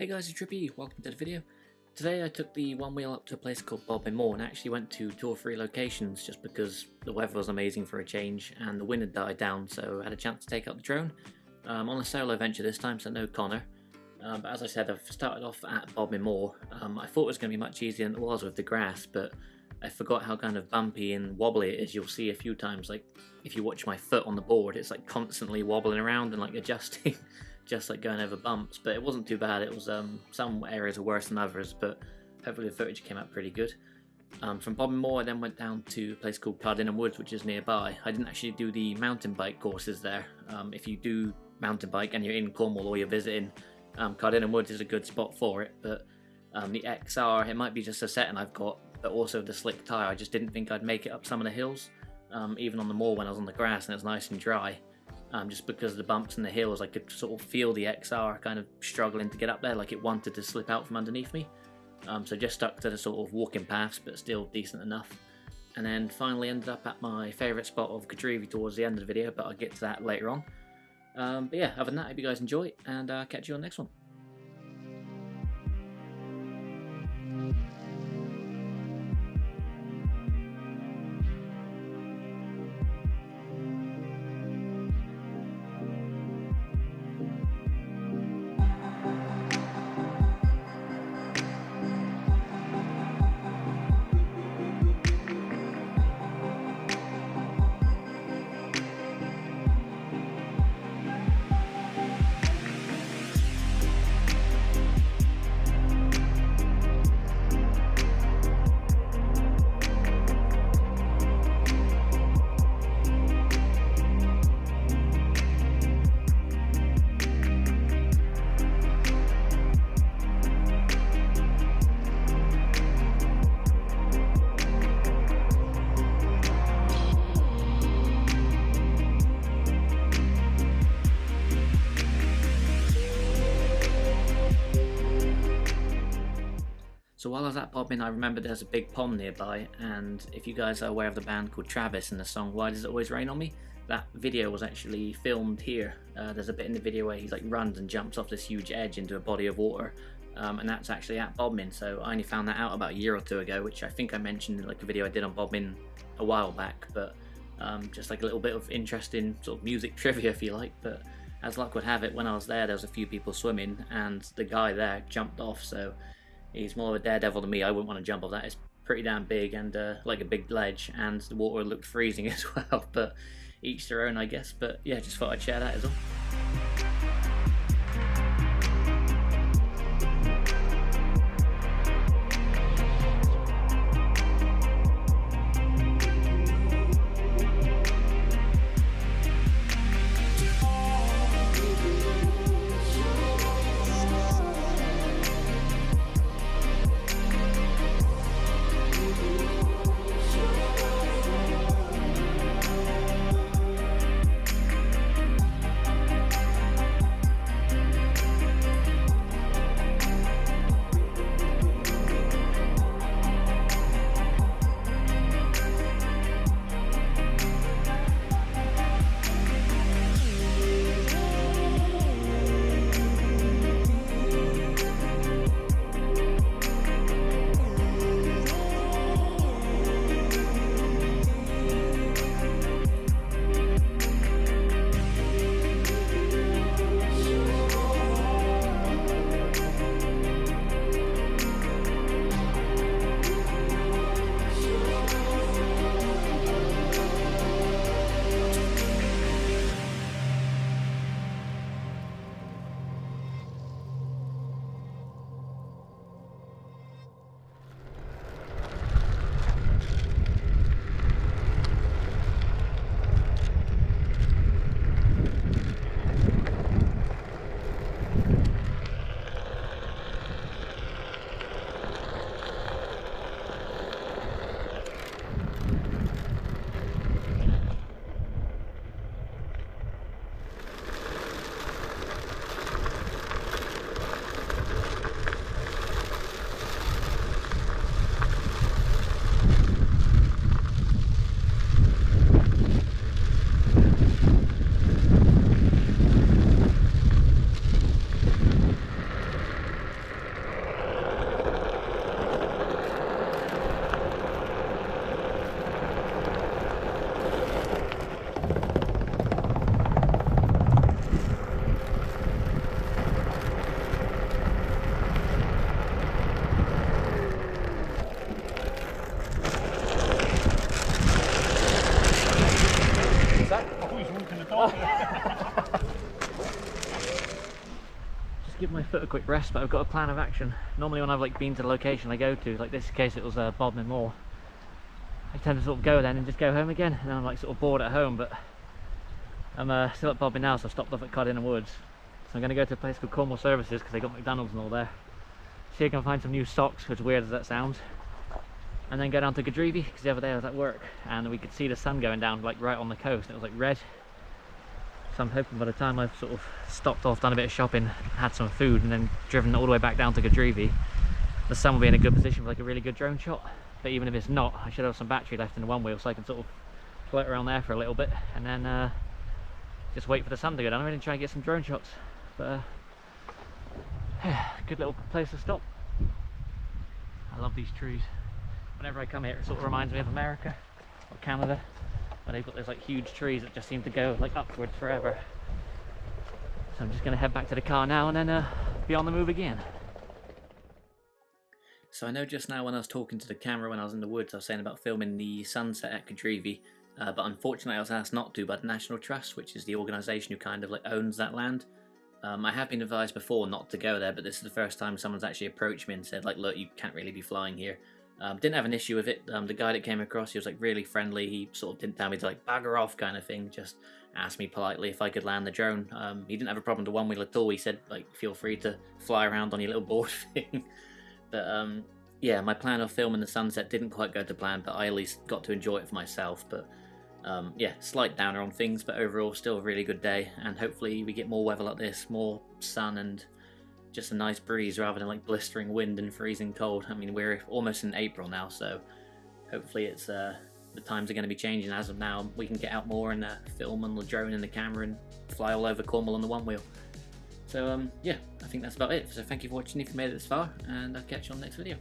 Hey guys, it's Trippy, welcome to the video. Today I took the OneWheel up to a place called Bodmin and actually went to 2 or 3 locations just because the weather was amazing for a change and the wind had died down, so I had a chance to take up the drone. On a solo venture this time, so no Connor. But as I said, I've started off at Bodmin. I thought it was going to be much easier than it was with the grass, but I forgot how kind of bumpy and wobbly it is. You'll see a few times, like if you watch my foot on the board, it's like constantly wobbling around and like adjusting. Just like going over bumps, but it wasn't too bad. It was some areas are worse than others, but hopefully the footage came out pretty good. From Bodmin I then went down to a place called Cardinham Woods, which is nearby. I didn't actually do the mountain bike courses there. If you do mountain bike and you're in Cornwall or you're visiting, Cardinham Woods is a good spot for it, but the XR, it might be just a setting I've got, but also the slick tyre, I just didn't think I'd make it up some of the hills, even on the moor when I was on the grass and it was nice and dry. Just because of the bumps and the hills, I could sort of feel the XR kind of struggling to get up there, like it wanted to slip out from underneath me. So just stuck to the sort of walking paths, but still decent enough. And then finally ended up at my favourite spot of Godrevy towards the end of the video, but I'll get to that later on. But yeah, other than that, I hope you guys enjoy, and catch you on the next one. So while I was at Bodmin, I remembered there's a big pond nearby, and if you guys are aware of the band called Travis and the song Why Does It Always Rain On Me, that video was actually filmed here. There's a bit in the video where he like runs and jumps off this huge edge into a body of water, and that's actually at Bodmin. So I only found that out about a year or 2 ago, which I think I mentioned in like a video I did on Bodmin a while back, but just like a little bit of interesting sort of music trivia if you like. But as luck would have it, when I was there was a few people swimming and the guy there jumped off, so he's more of a daredevil than me. I wouldn't want to jump off that. It's pretty damn big and like a big ledge, and the water looked freezing as well, but each their own I guess. But yeah, just thought I'd share that as well. bit of a quick rest, but I've got a plan of action. Normally when I've like been to the location I go to, like this case it was Bodmin Moor, I tend to sort of go then and just go home again, and I'm like sort of bored at home, but I'm still at Bodmin now, so I've stopped off at Cardinham Woods. So I'm going to go to a place called Cornwall Services because they got McDonald's and all there. See if I can find some new socks, as weird as that sounds. And then go down to Godrevy, because the other day I was at work and we could see the sun going down like right on the coast, and it was like red. So I'm hoping by the time I've sort of stopped off, done a bit of shopping, had some food, and then driven all the way back down to Godrevy, the sun will be in a good position for like a really good drone shot. But even if it's not, I should have some battery left in the one wheel, so I can sort of float around there for a little bit and then just wait for the sun to go down and try and get some drone shots. But good little place to stop. I love these trees. Whenever I come here, it sort of reminds me of America or Canada, where they've got those like huge trees that just seem to go like upwards forever. So I'm just going to head back to the car now and then be on the move again. So I know just now when I was talking to the camera when I was in the woods, I was saying about filming the sunset at Godrevy, but unfortunately I was asked not to by the National Trust, which is the organisation who kind of like owns that land. I have been advised before not to go there, but this is the first time someone's actually approached me and said like, look, you can't really be flying here. Didn't have an issue with it. The guy that came across, he was like really friendly. He sort of didn't tell me to like bugger off kind of thing, just asked me politely if I could land the drone. He didn't have a problem with the one wheel at all. He said like, feel free to fly around on your little board thing. But yeah, my plan of filming the sunset didn't quite go to plan, but I at least got to enjoy it for myself. But yeah, slight downer on things, but overall still a really good day, and hopefully we get more weather like this, more sun and just a nice breeze rather than like blistering wind and freezing cold. I mean, we're almost in April now, so hopefully it's the times are going to be changing. As of now, we can get out more and film on the drone and the camera and fly all over Cornwall on the one wheel. So yeah, I think that's about it. So thank you for watching if you made it this far, and I'll catch you on the next video.